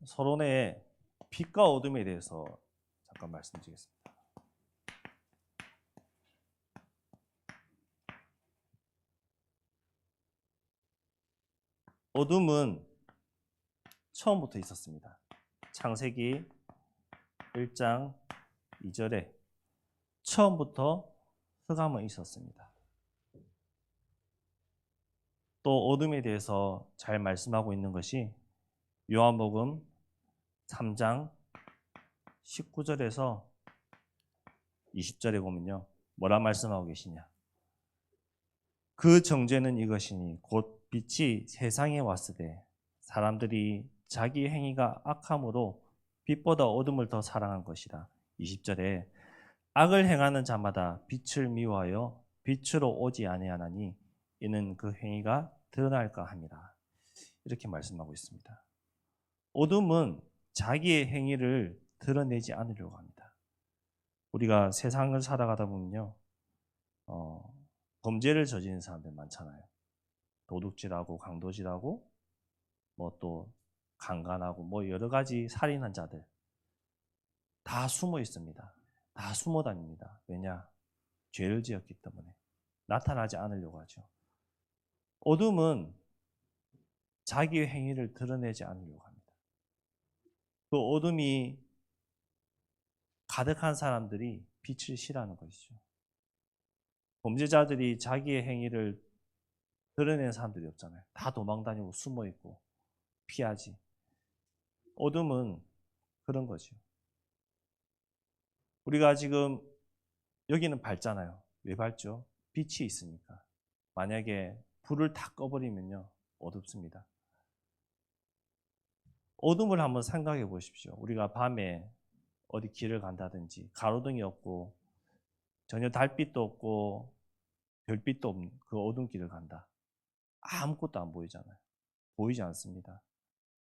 서론의 빛과 어둠에 대해서 잠깐 말씀드리겠습니다. 어둠은 처음부터 있었습니다. 창세기 1장 2절에 처음부터 흑암은 있었습니다. 또 어둠에 대해서 잘 말씀하고 있는 것이 요한복음 3장 19절에서 20절에 보면요. 뭐라 말씀하고 계시냐. 그 정죄는 이것이니 곧 빛이 세상에 왔으되 사람들이 자기 행위가 악함으로 빛보다 어둠을 더 사랑한 것이라. 20절에 악을 행하는 자마다 빛을 미워하여 빛으로 오지 아니하나니 이는 그 행위가 드러날까 함이라. 이렇게 말씀하고 있습니다. 어둠은 자기의 행위를 드러내지 않으려고 합니다. 우리가 세상을 살아가다 보면요, 범죄를 저지르는 사람들 많잖아요. 도둑질하고 강도질하고 뭐 또 강간하고 뭐 여러 가지 살인한 자들 다 숨어 있습니다. 다 숨어 다닙니다. 왜냐? 죄를 지었기 때문에 나타나지 않으려고 하죠. 어둠은 자기의 행위를 드러내지 않으려고 합니다. 그 어둠이 가득한 사람들이 빛을 싫어하는 것이죠. 범죄자들이 자기의 행위를 드러내는 사람들이 없잖아요. 다 도망다니고 숨어 있고 피하지. 어둠은 그런 거죠. 우리가 지금 여기는 밝잖아요. 왜 밝죠? 빛이 있으니까. 만약에 불을 다 꺼버리면요, 어둡습니다. 어둠을 한번 생각해 보십시오. 우리가 밤에 어디 길을 간다든지 가로등이 없고 전혀 달빛도 없고 별빛도 없는 그 어두운 길을 간다. 아무것도 안 보이잖아요. 보이지 않습니다.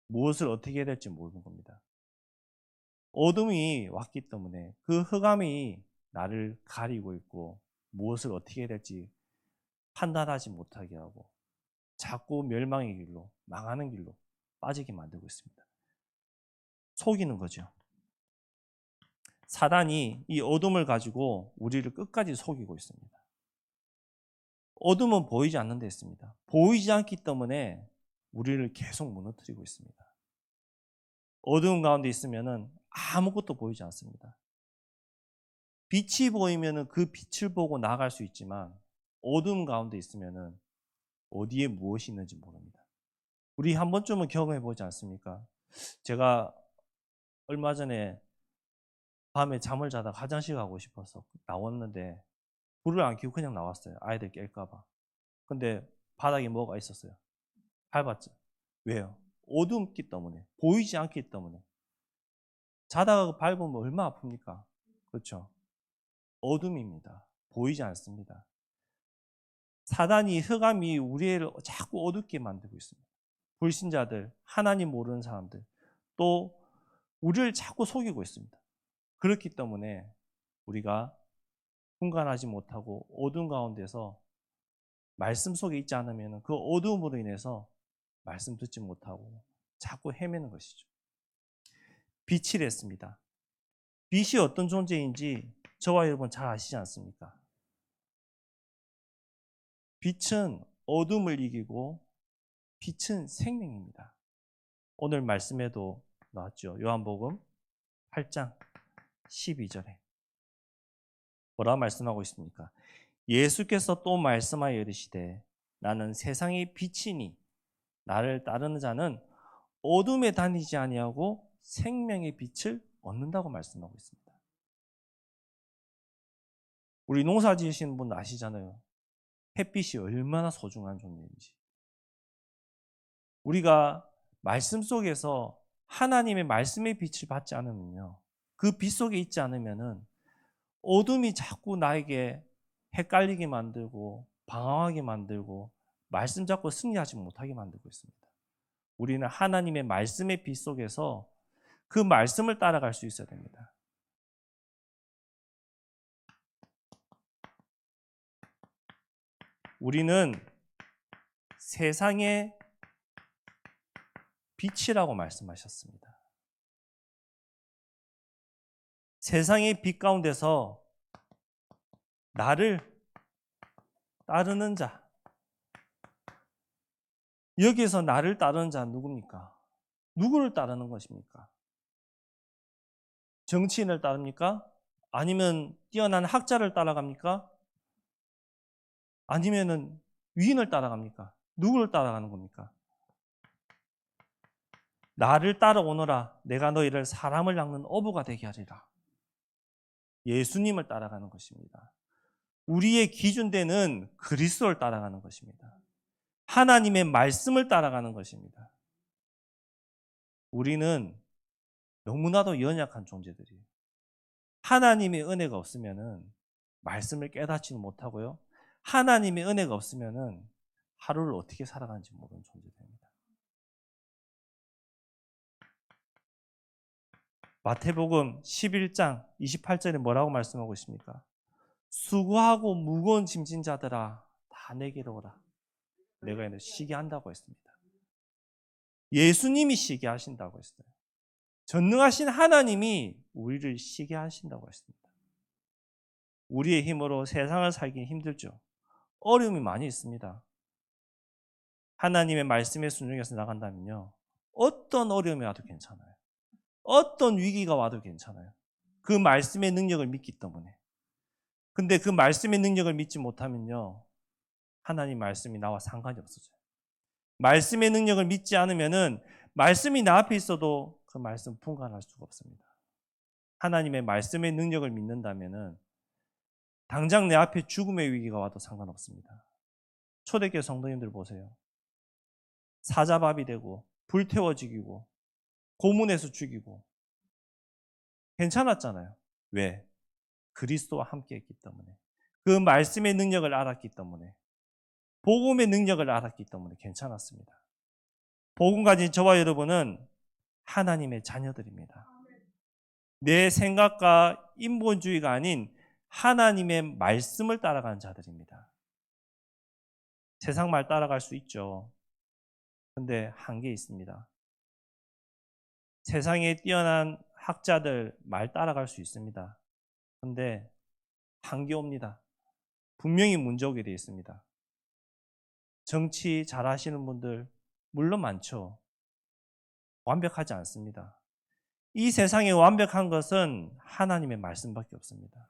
무엇을 어떻게 해야 될지 모르는 겁니다. 어둠이 왔기 때문에 그 흑암이 나를 가리고 있고 무엇을 어떻게 해야 될지 판단하지 못하게 하고 자꾸 멸망의 길로, 망하는 길로 빠지게 만들고 있습니다. 속이는 거죠. 사단이 이 어둠을 가지고 우리를 끝까지 속이고 있습니다. 어둠은 보이지 않는 데 있습니다. 보이지 않기 때문에 우리를 계속 무너뜨리고 있습니다. 어두운 가운데 있으면 아무것도 보이지 않습니다. 빛이 보이면 그 빛을 보고 나아갈 수 있지만 어두운 가운데 있으면 어디에 무엇이 있는지 모릅니다. 우리 한 번쯤은 경험해 보지 않습니까? 제가 얼마 전에 밤에 잠을 자다가 화장실 가고 싶어서 나왔는데 불을 안 켜고 그냥 나왔어요. 아이들 깰까 봐. 근데 바닥에 뭐가 있었어요. 밟았죠. 왜요? 어둡기 때문에. 보이지 않기 때문에. 자다가 밟으면 얼마나 아픕니까? 그렇죠? 어둠입니다. 보이지 않습니다. 사단이, 흑암이 우리를 자꾸 어둡게 만들고 있습니다. 불신자들, 하나님 모르는 사람들, 또 우리를 자꾸 속이고 있습니다. 그렇기 때문에 우리가 분간하지 못하고 어두운 가운데서 말씀 속에 있지 않으면 그 어두움으로 인해서 말씀 듣지 못하고 자꾸 헤매는 것이죠. 빛이랬습니다. 빛이 어떤 존재인지 저와 여러분 잘 아시지 않습니까? 빛은 어둠을 이기고 빛은 생명입니다. 오늘 말씀에도 나왔죠. 요한복음 8장 12절에 뭐라 말씀하고 있습니까? 예수께서 또 말씀하여 이르시되 나는 세상의 빛이니 나를 따르는 자는 어둠에 다니지 아니하고 생명의 빛을 얻는다고 말씀하고 있습니다. 우리 농사 지으시는 분 아시잖아요. 햇빛이 얼마나 소중한 존재인지. 우리가 말씀 속에서 하나님의 말씀의 빛을 받지 않으면요. 그 빛 속에 있지 않으면은 어둠이 자꾸 나에게 헷갈리게 만들고 방황하게 만들고 말씀 잡고 승리하지 못하게 만들고 있습니다. 우리는 하나님의 말씀의 빛 속에서 그 말씀을 따라갈 수 있어야 됩니다. 우리는 세상의 빛이라고 말씀하셨습니다. 세상의 빛 가운데서 나를 따르는 자, 여기에서 나를 따르는 자는 누굽니까? 누구를 따르는 것입니까? 정치인을 따릅니까? 아니면 뛰어난 학자를 따라갑니까? 아니면은 위인을 따라갑니까? 누구를 따라가는 겁니까? 나를 따라오너라. 내가 너희를 사람을 낚는 어부가 되게 하리라. 예수님을 따라가는 것입니다. 우리의 기준대는 그리스도를 따라가는 것입니다. 하나님의 말씀을 따라가는 것입니다. 우리는 너무나도 연약한 존재들이에요. 하나님의 은혜가 없으면은 말씀을 깨닫지는 못하고요. 하나님의 은혜가 없으면은 하루를 어떻게 살아가는지 모르는 존재입니다. 마태복음 11장 28절에 뭐라고 말씀하고 있습니까? 수고하고 무거운 짐진 자들아 다 내게로 오라. 내가 너를 쉬게 한다고 했습니다. 예수님이 쉬게 하신다고 했어요. 전능하신 하나님이 우리를 쉬게 하신다고 했습니다. 우리의 힘으로 세상을 살기 힘들죠. 어려움이 많이 있습니다. 하나님의 말씀에 순종해서 나간다면요. 어떤 어려움이 와도 괜찮아요. 어떤 위기가 와도 괜찮아요. 그 말씀의 능력을 믿기 때문에. 근데 그 말씀의 능력을 믿지 못하면요. 하나님 말씀이 나와 상관이 없어져요. 말씀의 능력을 믿지 않으면은 말씀이 나 앞에 있어도 그 말씀 분간할 수가 없습니다. 하나님의 말씀의 능력을 믿는다면은 당장 내 앞에 죽음의 위기가 와도 상관없습니다. 초대교회 성도님들 보세요. 사자밥이 되고 불태워 죽이고 고문해서 죽이고 괜찮았잖아요. 왜? 그리스도와 함께 했기 때문에. 그 말씀의 능력을 알았기 때문에. 복음의 능력을 알았기 때문에 괜찮았습니다. 복음 가진 저와 여러분은 하나님의 자녀들입니다. 내 생각과 인본주의가 아닌 하나님의 말씀을 따라가는 자들입니다. 세상 말 따라갈 수 있죠. 근데 한계 있습니다. 세상에 뛰어난 학자들 말 따라갈 수 있습니다. 근데 한계 옵니다. 분명히 문제 오게 되어 있습니다. 정치 잘하시는 분들 물론 많죠. 완벽하지 않습니다. 이 세상에 완벽한 것은 하나님의 말씀밖에 없습니다.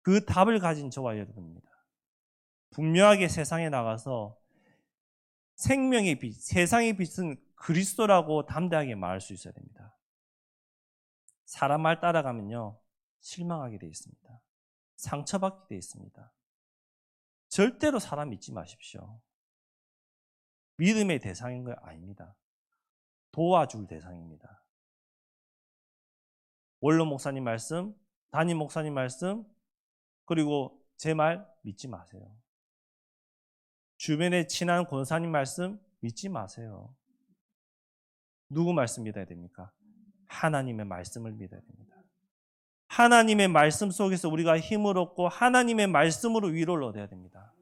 그 답을 가진 저와 여러분입니다. 분명하게 세상에 나가서 생명의 빛, 세상의 빛은 그리스도라고 담대하게 말할 수 있어야 됩니다. 사람 말 따라가면요, 실망하게 되어 있습니다. 상처받게 되어 있습니다. 절대로 사람 믿지 마십시오. 믿음의 대상인 거 아닙니다. 도와줄 대상입니다. 원로 목사님 말씀, 담임 목사님 말씀, 그리고 제 말 믿지 마세요. 주변에 친한 권사님 말씀 믿지 마세요. 누구 말씀 믿어야 됩니까? 하나님의 말씀을 믿어야 됩니다. 하나님의 말씀 속에서 우리가 힘을 얻고 하나님의 말씀으로 위로를 얻어야 됩니다.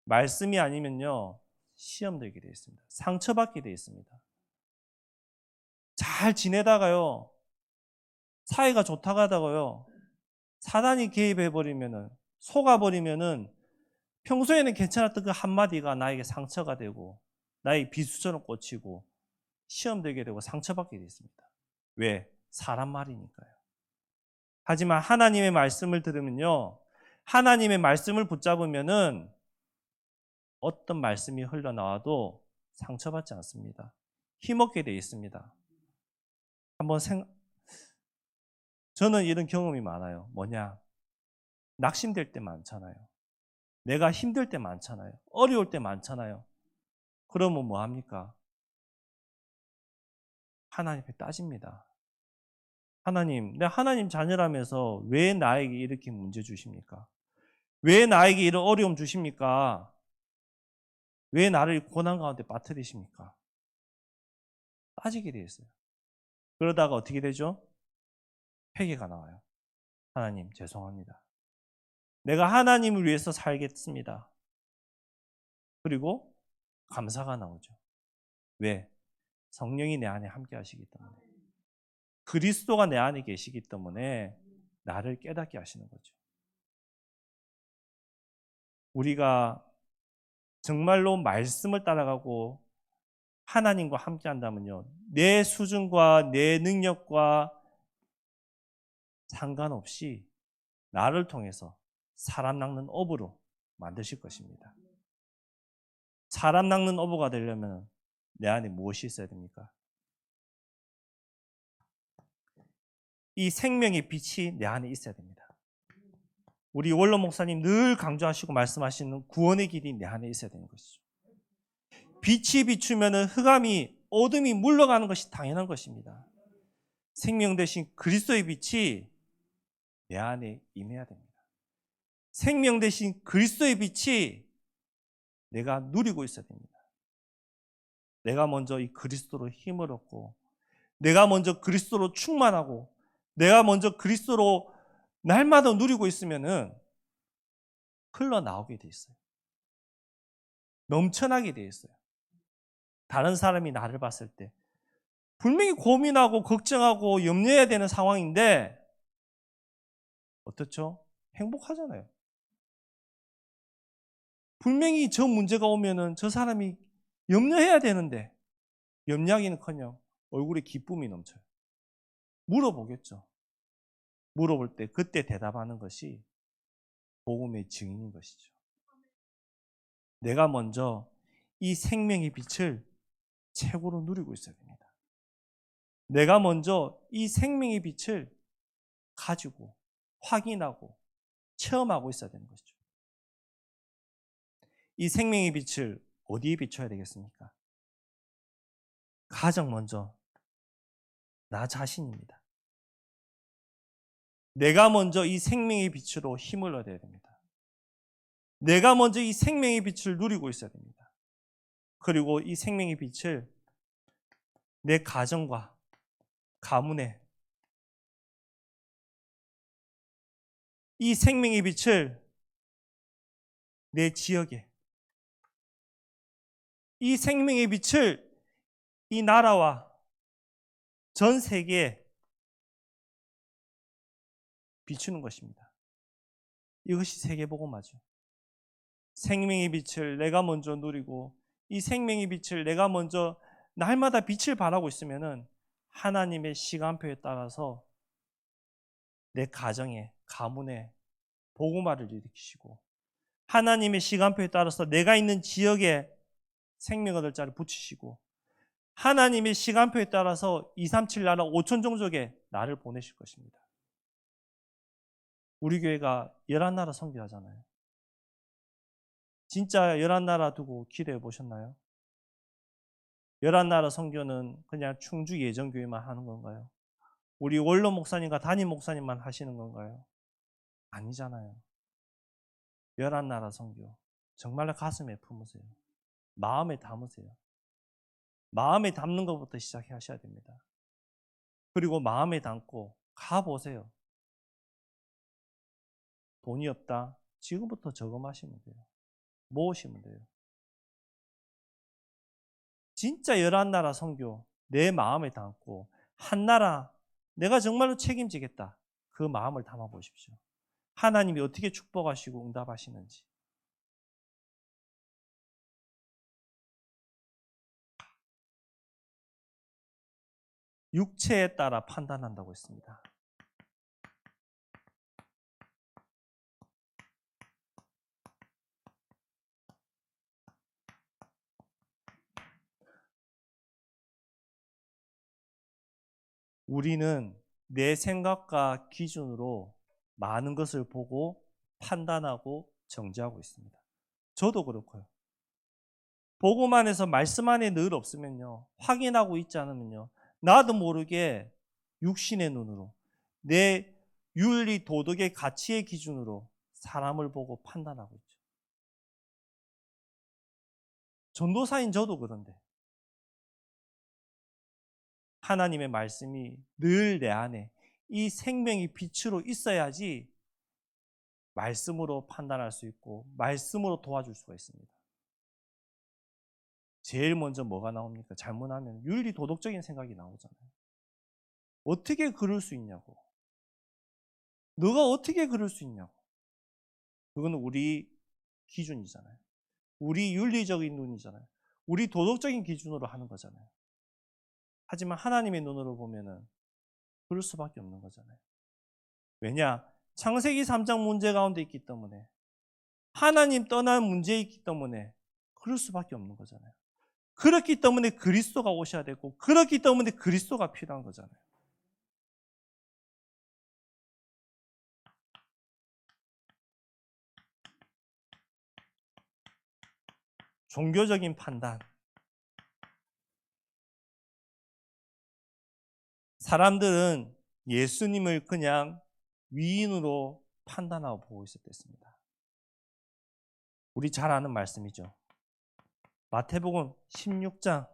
말씀이 아니면요, 시험 들게 되어 있습니다. 상처받게 되어 있습니다. 잘 지내다가요, 사이가 좋다고 하다가요, 사단이 개입해버리면은, 속아버리면은, 평소에는 괜찮았던 그 한마디가 나에게 상처가 되고, 나의 비수처럼 꽂히고, 시험 되게 되고 상처받게 되어 있습니다. 왜? 사람 말이니까요. 하지만 하나님의 말씀을 들으면요, 하나님의 말씀을 붙잡으면은 어떤 말씀이 흘러나와도 상처받지 않습니다. 힘없게 되어 있습니다. 저는 이런 경험이 많아요. 뭐냐? 낙심될 때 많잖아요. 내가 힘들 때 많잖아요. 어려울 때 많잖아요. 그러면 뭐 합니까? 하나님 앞에 따집니다. 하나님, 내가 하나님 자녀라면서 왜 나에게 이렇게 문제 주십니까? 왜 나에게 이런 어려움 주십니까? 왜 나를 고난 가운데 빠뜨리십니까? 따지게 돼 있어요. 그러다가 어떻게 되죠? 회개가 나와요. 하나님, 죄송합니다. 내가 하나님을 위해서 살겠습니다. 그리고 감사가 나오죠. 왜? 성령이 내 안에 함께 하시기 때문에, 그리스도가 내 안에 계시기 때문에 나를 깨닫게 하시는 거죠. 우리가 정말로 말씀을 따라가고 하나님과 함께 한다면요, 내 수준과 내 능력과 상관없이 나를 통해서 사람 낚는 어부로 만드실 것입니다. 사람 낚는 어부가 되려면 내 안에 무엇이 있어야 됩니까? 이 생명의 빛이 내 안에 있어야 됩니다. 우리 원로 목사님 늘 강조하시고 말씀하시는 구원의 길이 내 안에 있어야 되는 것이죠. 빛이 비추면 흑암이, 어둠이 물러가는 것이 당연한 것입니다. 생명 대신 그리스도의 빛이 내 안에 임해야 됩니다. 생명 대신 그리스도의 빛이 내가 누리고 있어야 됩니다. 내가 먼저 이 그리스도로 힘을 얻고, 내가 먼저 그리스도로 충만하고, 내가 먼저 그리스도로 날마다 누리고 있으면은 흘러나오게 돼 있어요. 넘쳐나게 돼 있어요. 다른 사람이 나를 봤을 때 분명히 고민하고 걱정하고 염려해야 되는 상황인데 어떻죠? 행복하잖아요. 분명히 저 문제가 오면은 저 사람이 염려해야 되는데 염려하기는커녕 얼굴에 기쁨이 넘쳐요. 물어보겠죠. 물어볼 때 그때 대답하는 것이 복음의 증인인 것이죠. 내가 먼저 이 생명의 빛을 최고로 누리고 있어야 됩니다. 내가 먼저 이 생명의 빛을 가지고 확인하고 체험하고 있어야 되는 것이죠. 이 생명의 빛을 어디에 비춰야 되겠습니까? 가장 먼저 나 자신입니다. 내가 먼저 이 생명의 빛으로 힘을 얻어야 됩니다. 내가 먼저 이 생명의 빛을 누리고 있어야 됩니다. 그리고 이 생명의 빛을 내 가정과 가문에, 이 생명의 빛을 내 지역에, 이 생명의 빛을 이 나라와 전 세계에 비추는 것입니다. 이것이 세계복음화죠. 생명의 빛을 내가 먼저 누리고, 이 생명의 빛을 내가 먼저 날마다 빛을 발하고 있으면은 하나님의 시간표에 따라서 내 가정에, 가문에 복음화를 일으키시고, 하나님의 시간표에 따라서 내가 있는 지역에 생명 얻을 자를 붙이시고, 하나님의 시간표에 따라서 237 나라 5천 종족에 나를 보내실 것입니다. 우리 교회가 11나라 선교하잖아요. 진짜 11나라 두고 기대해 보셨나요? 11나라 선교는 그냥 충주 예정교회만 하는 건가요? 우리 원로 목사님과 담임 목사님만 하시는 건가요? 아니잖아요. 11나라 선교 정말로 가슴에 품으세요. 마음에 담으세요. 마음에 담는 것부터 시작하셔야 됩니다. 그리고 마음에 담고 가보세요. 돈이 없다? 지금부터 저금하시면 돼요. 모으시면 돼요. 진짜 11나라 선교 내 마음에 담고 한 나라 내가 정말로 책임지겠다. 그 마음을 담아 보십시오. 하나님이 어떻게 축복하시고 응답하시는지. 육체에 따라 판단한다고 했습니다. 우리는 내 생각과 기준으로 많은 것을 보고 판단하고 정죄하고 있습니다. 저도 그렇고요. 복음 안에서 말씀 안에 늘 없으면요, 확인하고 있지 않으면요, 나도 모르게 육신의 눈으로 내 윤리 도덕의 가치의 기준으로 사람을 보고 판단하고 있죠. 전도사인 저도 그런데 하나님의 말씀이 늘 내 안에 이 생명이 빛으로 있어야지 말씀으로 판단할 수 있고 말씀으로 도와줄 수가 있습니다. 제일 먼저 뭐가 나옵니까? 잘못하면 윤리 도덕적인 생각이 나오잖아요. 어떻게 그럴 수 있냐고. 너가 어떻게 그럴 수 있냐고. 그건 우리 기준이잖아요. 우리 윤리적인 눈이잖아요. 우리 도덕적인 기준으로 하는 거잖아요. 하지만 하나님의 눈으로 보면은 그럴 수밖에 없는 거잖아요. 왜냐? 창세기 3장 문제 가운데 있기 때문에, 하나님 떠난 문제에 있기 때문에 그럴 수밖에 없는 거잖아요. 그렇기 때문에 그리스도가 오셔야 되고, 그렇기 때문에 그리스도가 필요한 거잖아요. 종교적인 판단. 사람들은 예수님을 그냥 위인으로 판단하고 보고 있었습니다. 우리 잘 아는 말씀이죠. 마태복음 16장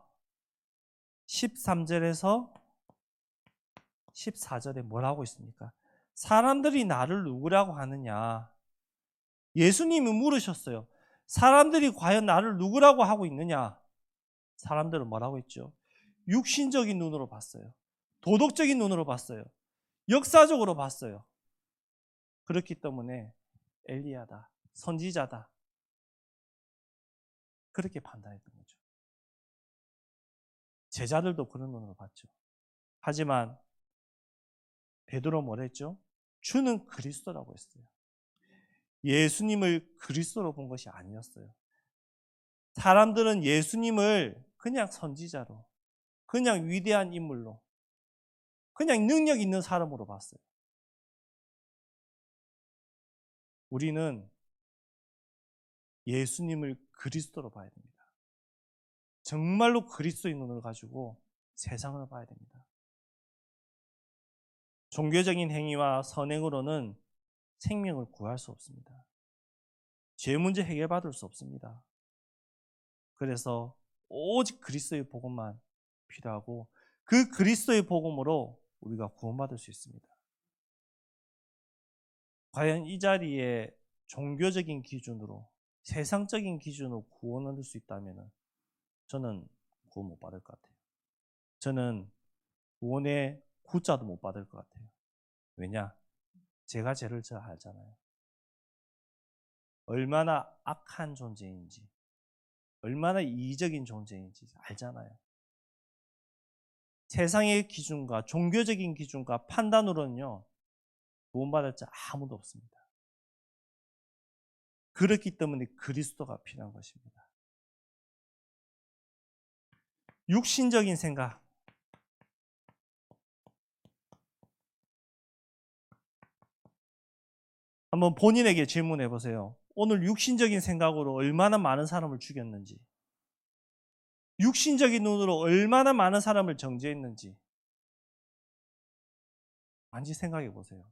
13절에서 14절에 뭐라고 있습니까? 사람들이 나를 누구라고 하느냐? 예수님이 물으셨어요. 사람들이 과연 나를 누구라고 하고 있느냐? 사람들은 뭐라고 했죠? 육신적인 눈으로 봤어요. 도덕적인 눈으로 봤어요. 역사적으로 봤어요. 그렇기 때문에 엘리야다, 선지자다, 그렇게 판단했던 거죠. 제자들도 그런 눈으로 봤죠. 하지만 베드로 뭐라 했죠? 주는 그리스도라고 했어요. 예수님을 그리스도로 본 것이 아니었어요. 사람들은 예수님을 그냥 선지자로, 그냥 위대한 인물로, 그냥 능력 있는 사람으로 봤어요. 우리는 예수님을 그리스도로 봐야 됩니다. 정말로 그리스도의 눈을 가지고 세상을 봐야 됩니다. 종교적인 행위와 선행으로는 생명을 구할 수 없습니다. 죄 문제 해결받을 수 없습니다. 그래서 오직 그리스도의 복음만 필요하고, 그 그리스도의 복음으로 우리가 구원받을 수 있습니다. 과연 이 자리에 종교적인 기준으로, 세상적인 기준으로 구원을 얻을 수 있다면 저는 구원 못 받을 것 같아요. 저는 구원의 구자도 못 받을 것 같아요. 왜냐? 제가 죄를 잘 알잖아요. 얼마나 악한 존재인지, 얼마나 이기적인 존재인지 알잖아요. 세상의 기준과 종교적인 기준과 판단으로는요, 구원받을 자 아무도 없습니다. 그렇기 때문에 그리스도가 필요한 것입니다. 육신적인 생각. 한번 본인에게 질문해 보세요. 오늘 육신적인 생각으로 얼마나 많은 사람을 죽였는지, 육신적인 눈으로 얼마나 많은 사람을 정죄했는지 많이 생각해 보세요.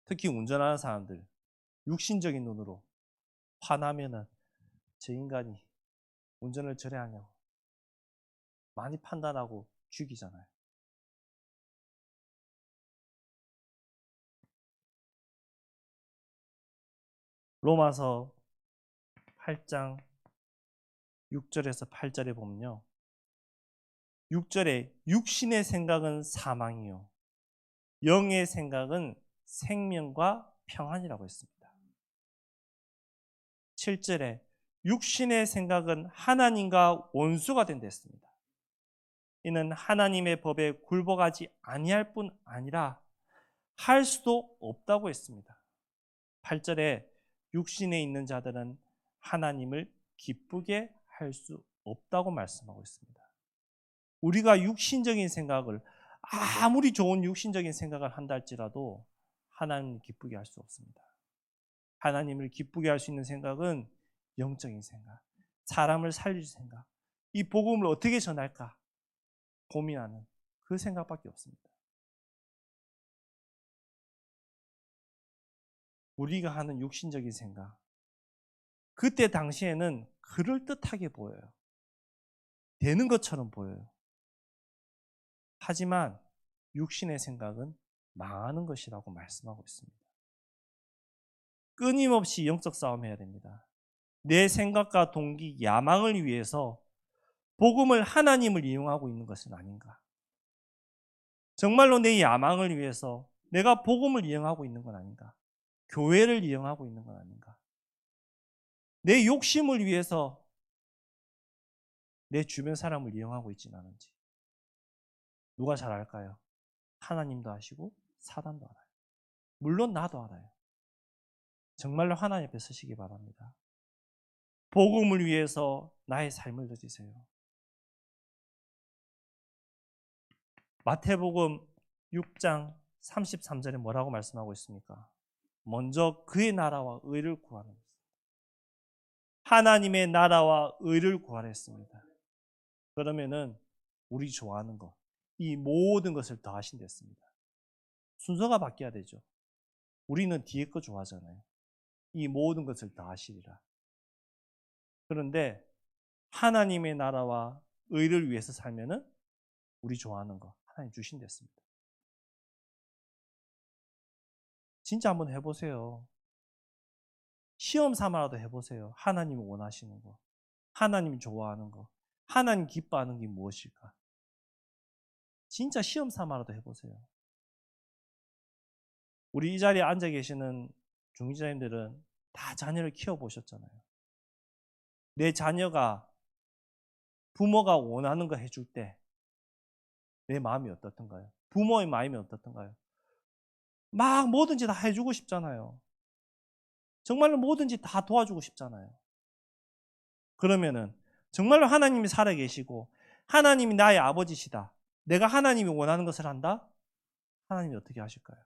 특히 운전하는 사람들, 육신적인 눈으로 화나면은 저 인간이 운전을 저래 하냐고 많이 판단하고 죽이잖아요. 로마서 8장 6절에서 8절에 보면요, 6절에 육신의 생각은 사망이요, 영의 생각은 생명과 평안이라고 했습니다. 7절에 육신의 생각은 하나님과 원수가 된다 했습니다. 이는 하나님의 법에 굴복하지 아니할 뿐 아니라 할 수도 없다고 했습니다. 8절에 육신에 있는 자들은 하나님을 기쁘게 할 수 없다고 말씀하고 있습니다. 우리가 육신적인 생각을, 아무리 좋은 육신적인 생각을 한다 할지라도 하나님을 기쁘게 할 수 없습니다. 하나님을 기쁘게 할 수 있는 생각은 영적인 생각, 사람을 살릴 생각, 이 복음을 어떻게 전할까 고민하는 그 생각밖에 없습니다. 우리가 하는 육신적인 생각, 그때 당시에는 그럴듯하게 보여요. 되는 것처럼 보여요. 하지만 육신의 생각은 망하는 것이라고 말씀하고 있습니다. 끊임없이 영적 싸움해야 됩니다. 내 생각과 동기, 야망을 위해서 복음을 하나님을 이용하고 있는 것은 아닌가? 정말로 내 야망을 위해서 내가 복음을 이용하고 있는 건 아닌가? 교회를 이용하고 있는 건 아닌가? 내 욕심을 위해서 내 주변 사람을 이용하고 있지는 않은지. 누가 잘 알까요? 하나님도 아시고 사단도 알아요. 물론 나도 알아요. 정말로 하나님 앞에 서시기 바랍니다. 복음을 위해서 나의 삶을 드리세요. 마태복음 6장 33절에 뭐라고 말씀하고 있습니까? 먼저 그의 나라와 의를 구하는 것. 하나님의 나라와 의를 구하랬습니다. 그러면은 우리 좋아하는 것, 이 모든 것을 더하신댔습니다. 순서가 바뀌어야 되죠. 우리는 뒤에 거 좋아하잖아요. 이 모든 것을 더하시리라. 그런데 하나님의 나라와 의를 위해서 살면은 우리 좋아하는 거 하나님 주신댔습니다. 진짜 한번 해보세요. 시험 삼아라도 해보세요. 하나님이 원하시는 거, 하나님이 좋아하는 거, 하나님 기뻐하는 게 무엇일까? 진짜 시험 삼아라도 해보세요. 우리 이 자리에 앉아 계시는 중지자님들은 다 자녀를 키워보셨잖아요. 내 자녀가 부모가 원하는 거 해줄 때 내 마음이 어떻던가요? 부모의 마음이 어떻던가요? 막 뭐든지 다 해주고 싶잖아요. 정말로 뭐든지 다 도와주고 싶잖아요. 그러면은 정말로 하나님이 살아계시고 하나님이 나의 아버지시다. 내가 하나님이 원하는 것을 한다? 하나님이 어떻게 하실까요?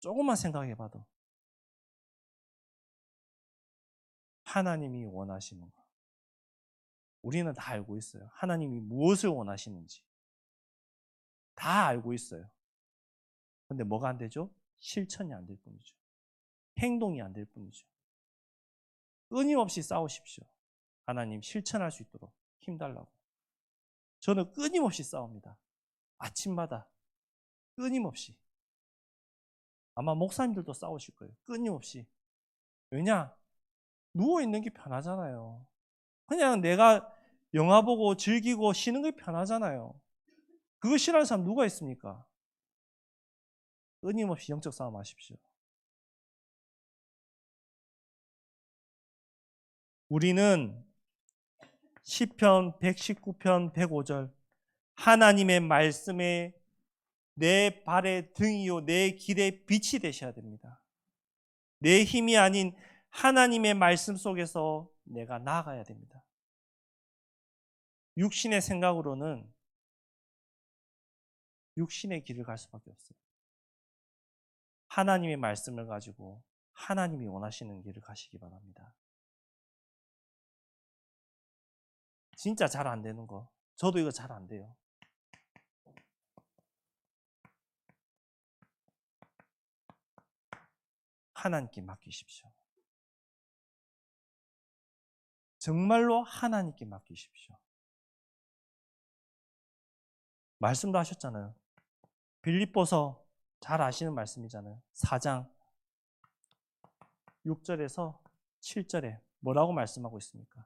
조금만 생각해봐도 하나님이 원하시는 거. 우리는 다 알고 있어요. 하나님이 무엇을 원하시는지. 다 알고 있어요. 근데 뭐가 안 되죠? 실천이 안 될 뿐이죠. 행동이 안 될 뿐이죠. 끊임없이 싸우십시오. 하나님 실천할 수 있도록 힘달라고. 저는 끊임없이 싸웁니다. 아침마다 끊임없이. 아마 목사님들도 싸우실 거예요. 끊임없이. 왜냐? 누워있는 게 편하잖아요. 그냥 내가 영화 보고 즐기고 쉬는 게 편하잖아요. 그거 싫어하는 사람 누가 있습니까? 끊임없이 영적 싸움 하십시오. 우리는 시편 119편 105절 하나님의 말씀에 내 발의 등이요 내 길의 빛이 되셔야 됩니다. 내 힘이 아닌 하나님의 말씀 속에서 내가 나아가야 됩니다. 육신의 생각으로는 육신의 길을 갈 수밖에 없어요. 하나님의 말씀을 가지고 하나님이 원하시는 길을 가시기 바랍니다. 진짜 잘 안 되는 거. 저도 이거 잘 안 돼요. 하나님께 맡기십시오. 정말로 하나님께 맡기십시오. 말씀도 하셨잖아요. 빌립보서 잘 아시는 말씀이잖아요. 4장 6절에서 7절에 뭐라고 말씀하고 있습니까?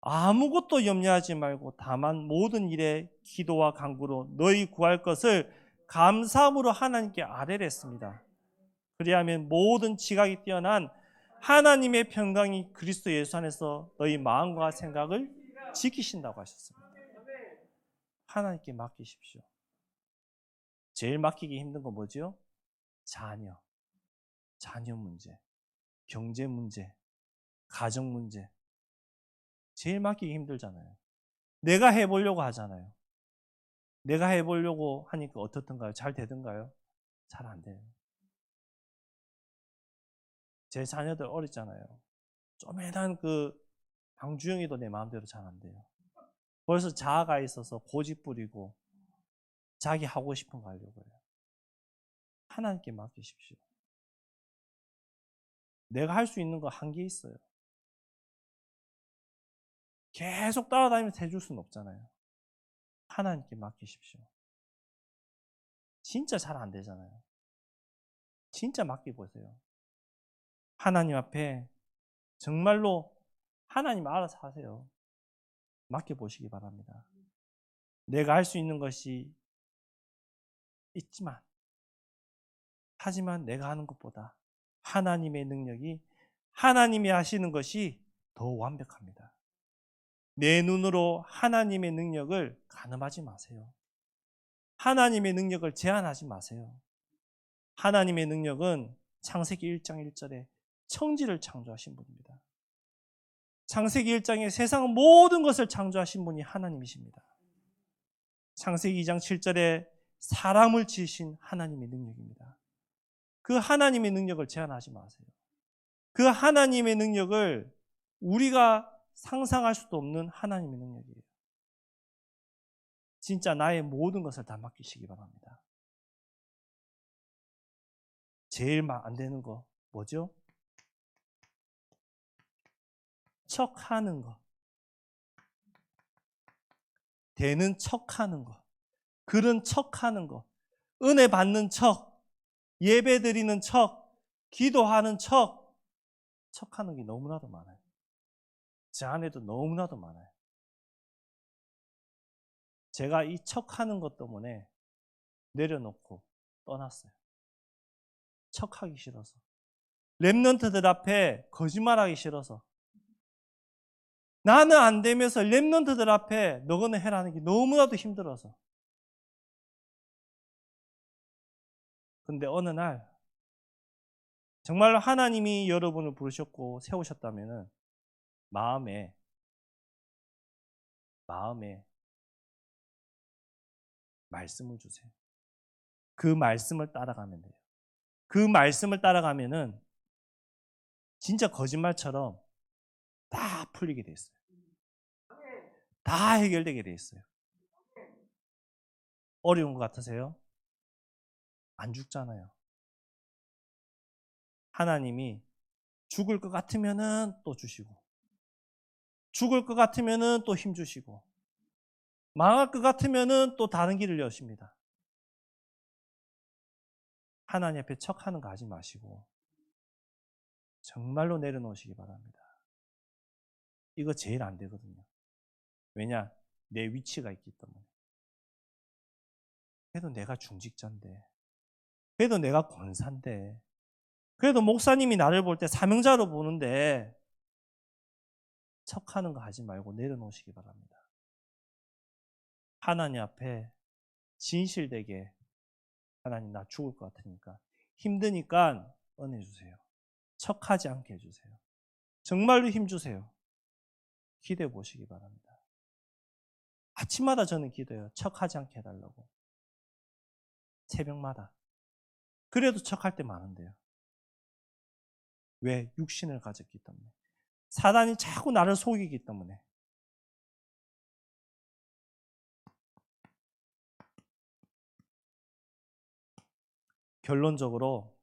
아무것도 염려하지 말고 다만 모든 일에 기도와 간구로 너희 구할 것을 감사함으로 하나님께 아뢰랬습니다. 그리하면 모든 지각이 뛰어난 하나님의 평강이 그리스도 예수 안에서 너희 마음과 생각을 지키신다고 하셨습니다. 하나님께 맡기십시오. 제일 맡기기 힘든 건 뭐죠? 자녀 문제, 경제 문제, 가정 문제. 제일 맡기기 힘들잖아요. 내가 해보려고 하잖아요. 내가 해보려고 하니까 어떻던가요? 잘 되던가요? 잘 안 돼요. 제 자녀들 어렸잖아요. 쪼매난 그 방주영이도 내 마음대로 잘 안 돼요. 벌써 자아가 있어서 고집 부리고 자기 하고 싶은 거 하려고 해요. 하나님께 맡기십시오. 내가 할 수 있는 거 한계 있어요. 계속 따라다니면서 해줄 수는 없잖아요. 하나님께 맡기십시오. 진짜 잘 안 되잖아요. 진짜 맡겨보세요. 하나님 앞에 정말로 하나님 알아서 하세요. 맡겨보시기 바랍니다. 내가 할 수 있는 것이 있지만, 하지만 내가 하는 것보다 하나님의 능력이, 하나님이 하시는 것이 더 완벽합니다. 내 눈으로 하나님의 능력을 가늠하지 마세요. 하나님의 능력을 제한하지 마세요. 하나님의 능력은 창세기 1장 1절에 청지를 창조하신 분입니다. 창세기 1장에 세상 모든 것을 창조하신 분이 하나님이십니다. 창세기 2장 7절에 사람을 지으신 하나님의 능력입니다. 그 하나님의 능력을 제한하지 마세요. 그 하나님의 능력을 우리가 상상할 수도 없는 하나님의 능력이에요. 진짜 나의 모든 것을 다 맡기시기 바랍니다. 제일 안 되는 거 뭐죠? 척하는 거. 되는 척하는 거. 그런 척하는 거. 은혜 받는 척. 예배 드리는 척. 기도하는 척. 척하는 게 너무나도 많아요. 제 안에도 너무나도 많아요. 제가 이 척하는 것 때문에 내려놓고 떠났어요. 척하기 싫어서. 랩런트들 앞에 거짓말하기 싫어서. 나는 안 되면서 랩런트들 앞에 너거는 해라는 게 너무나도 힘들어서. 근데 어느 날 정말로 하나님이 여러분을 부르셨고 세우셨다면 마음에 말씀을 주세요. 그 말씀을 따라가면 돼요. 그 말씀을 따라가면은 진짜 거짓말처럼 다 풀리게 돼 있어요. 다 해결되게 돼 있어요. 어려운 것 같으세요? 안 죽잖아요. 하나님이 죽을 것 같으면은 또 주시고, 죽을 것 같으면은 또 힘 주시고, 망할 것 같으면은 또 다른 길을 여십니다. 하나님 앞에 척하는 거 하지 마시고 정말로 내려놓으시기 바랍니다. 이거 제일 안 되거든요. 왜냐? 내 위치가 있기 때문에. 그래도 내가 중직자인데, 그래도 내가 권사인데, 그래도 목사님이 나를 볼 때 사명자로 보는데 척하는 거 하지 말고 내려놓으시기 바랍니다. 하나님 앞에 진실되게, 하나님 나 죽을 것 같으니까, 힘드니까 은혜 주세요. 척하지 않게 해주세요. 정말로 힘 주세요. 기도해 보시기 바랍니다. 아침마다 저는 기도해요. 척하지 않게 해달라고. 새벽마다. 그래도 척할 때 많은데요. 왜? 육신을 가졌기 때문에. 사단이 자꾸 나를 속이기 때문에. 결론적으로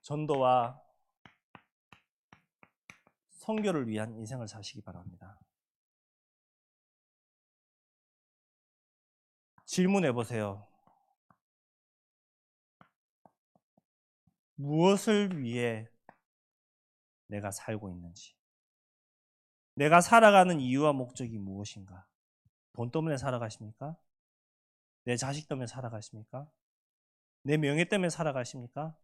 전도와 선교를 위한 인생을 사시기 바랍니다. 질문해 보세요. 무엇을 위해 내가 살고 있는지. 내가 살아가는 이유와 목적이 무엇인가? 돈 때문에 살아가십니까? 내 자식 때문에 살아가십니까? 내 명예 때문에 살아가십니까?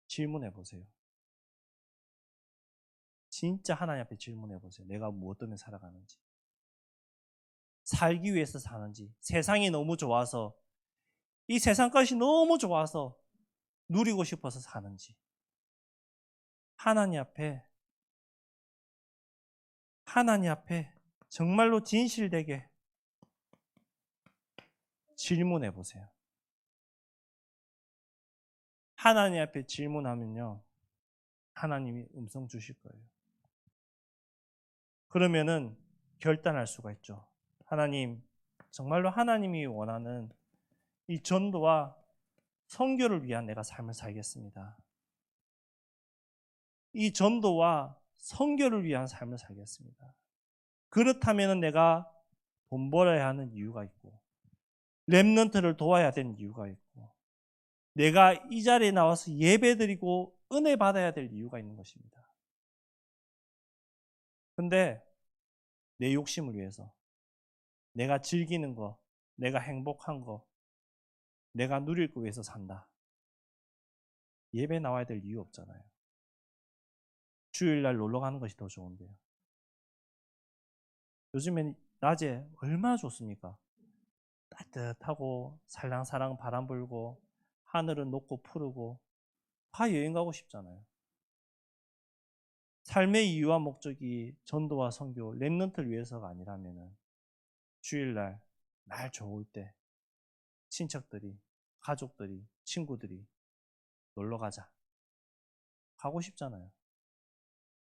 질문해 보세요. 진짜 하나님 앞에 질문해 보세요. 내가 무엇 때문에 살아가는지. 살기 위해서 사는지. 세상이 너무 좋아서, 이 세상 것이 너무 좋아서 누리고 싶어서 사는지. 하나님 앞에 정말로 진실되게 질문해 보세요. 하나님 앞에 질문하면요, 하나님이 음성 주실 거예요. 그러면은 결단할 수가 있죠. 하나님, 정말로 하나님이 원하는 이 전도와 선교를 위한 내가 삶을 살겠습니다. 이 전도와 선교를 위한 삶을 살겠습니다. 그렇다면 내가 돈 벌어야 하는 이유가 있고, 렘넌트를 도와야 되는 이유가 있고, 내가 이 자리에 나와서 예배드리고 은혜 받아야 될 이유가 있는 것입니다. 근데 내 욕심을 위해서, 내가 즐기는 거, 내가 행복한 거, 내가 누릴 거 위해서 산다. 예배 나와야 될 이유 없잖아요. 주일날 놀러 가는 것이 더 좋은데요. 요즘엔 낮에 얼마나 좋습니까? 따뜻하고 살랑살랑 바람 불고 하늘은 높고 푸르고 다 여행 가고 싶잖아요. 삶의 이유와 목적이 전도와 선교, 렘넌트를 위해서가 아니라면 주일날 날 좋을 때 친척들이, 가족들이, 친구들이 놀러 가자. 가고 싶잖아요.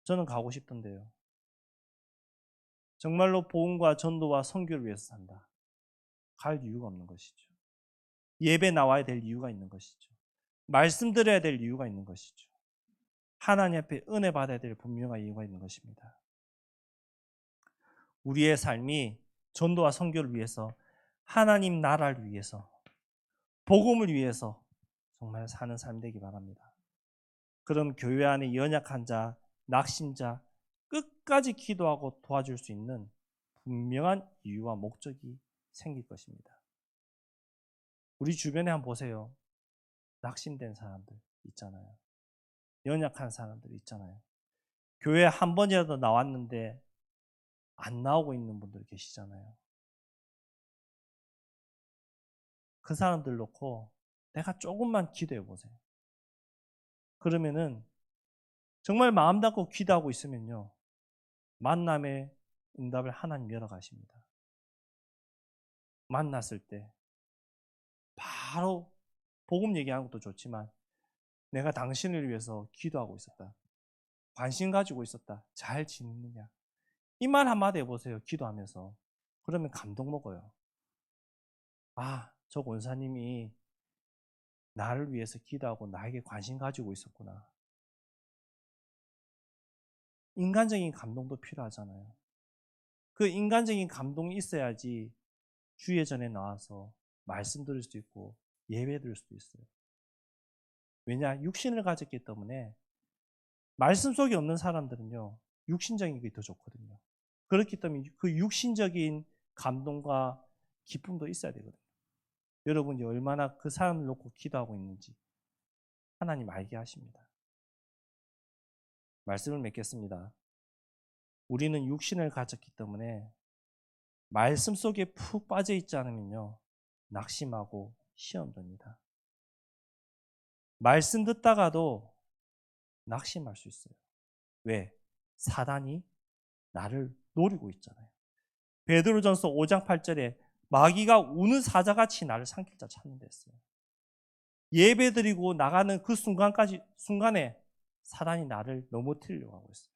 저는 가고 싶던데요. 정말로 복음과 전도와 선교를 위해서 산다. 갈 이유가 없는 것이죠. 예배 나와야 될 이유가 있는 것이죠. 말씀 드려야 될 이유가 있는 것이죠. 하나님 앞에 은혜 받아야 될 분명한 이유가 있는 것입니다. 우리의 삶이 전도와 선교를 위해서, 하나님 나라를 위해서, 복음을 위해서 정말 사는 삶 되기 바랍니다. 그럼 교회 안에 연약한 자, 낙심자 끝까지 기도하고 도와줄 수 있는 분명한 이유와 목적이 생길 것입니다. 우리 주변에 한번 보세요. 낙심된 사람들 있잖아요. 연약한 사람들 있잖아요. 교회 한 번이라도 나왔는데 안 나오고 있는 분들 계시잖아요. 그 사람들 놓고 내가 조금만 기도해 보세요. 그러면은 정말 마음 닫고 기도하고 있으면요, 만남의 응답을 하나님 열어가십니다. 만났을 때 바로 복음 얘기하는 것도 좋지만 내가 당신을 위해서 기도하고 있었다. 관심 가지고 있었다. 잘 지내느냐. 이 말 한마디 해보세요. 기도하면서. 그러면 감동 먹어요. 아, 저 권사님이 나를 위해서 기도하고 나에게 관심 가지고 있었구나. 인간적인 감동도 필요하잖아요. 그 인간적인 감동이 있어야지 주의 전에 나와서 말씀 드릴 수 있고 예배 드릴 수도 있어요. 왜냐? 육신을 가졌기 때문에 말씀 속에 없는 사람들은요, 육신적인 게 더 좋거든요. 그렇기 때문에 그 육신적인 감동과 기쁨도 있어야 되거든요. 여러분이 얼마나 그 사람을 놓고 기도하고 있는지 하나님 알게 하십니다. 말씀을 맺겠습니다. 우리는 육신을 가졌기 때문에 말씀 속에 푹 빠져 있지 않으면요, 낙심하고 시험 듭니다. 말씀 듣다가도 낙심할 수 있어요. 왜? 사단이 나를 노리고 있잖아요. 베드로전서 5장 8절에 마귀가 우는 사자같이 나를 삼킬 자 찾는 데 있어요. 예배드리고 나가는 그 순간에 사단이 나를 넘어뜨리려고 하고 있어요.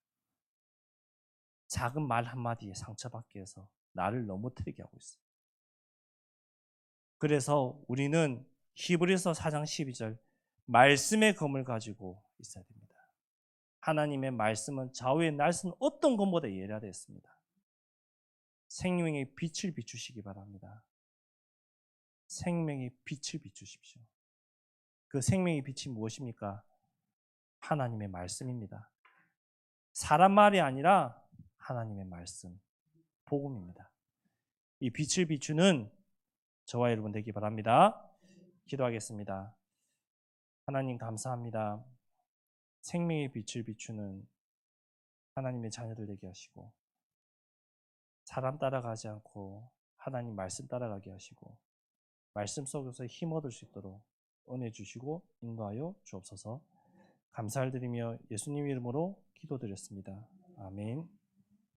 작은 말 한마디에 상처받게 해서 나를 넘어뜨리게 하고 있어요. 그래서 우리는 히브리서 4장 12절 말씀의 검을 가지고 있어야 됩니다. 하나님의 말씀은 좌우의 날선 어떤 것보다 예리하였습니다. 생명의 빛을 비추시기 바랍니다. 생명의 빛을 비추십시오. 그 생명의 빛이 무엇입니까? 하나님의 말씀입니다. 사람 말이 아니라 하나님의 말씀, 복음입니다. 이 빛을 비추는 저와 여러분 되기 바랍니다. 기도하겠습니다. 하나님 감사합니다. 생명의 빛을 비추는 하나님의 자녀들 되게 하시고 사람 따라가지 않고 하나님 말씀 따라가게 하시고 말씀 속에서 힘 얻을 수 있도록 은혜 주시고 인도하여 주옵소서. 감사를 드리며 예수님 이름으로 기도드렸습니다. 아멘.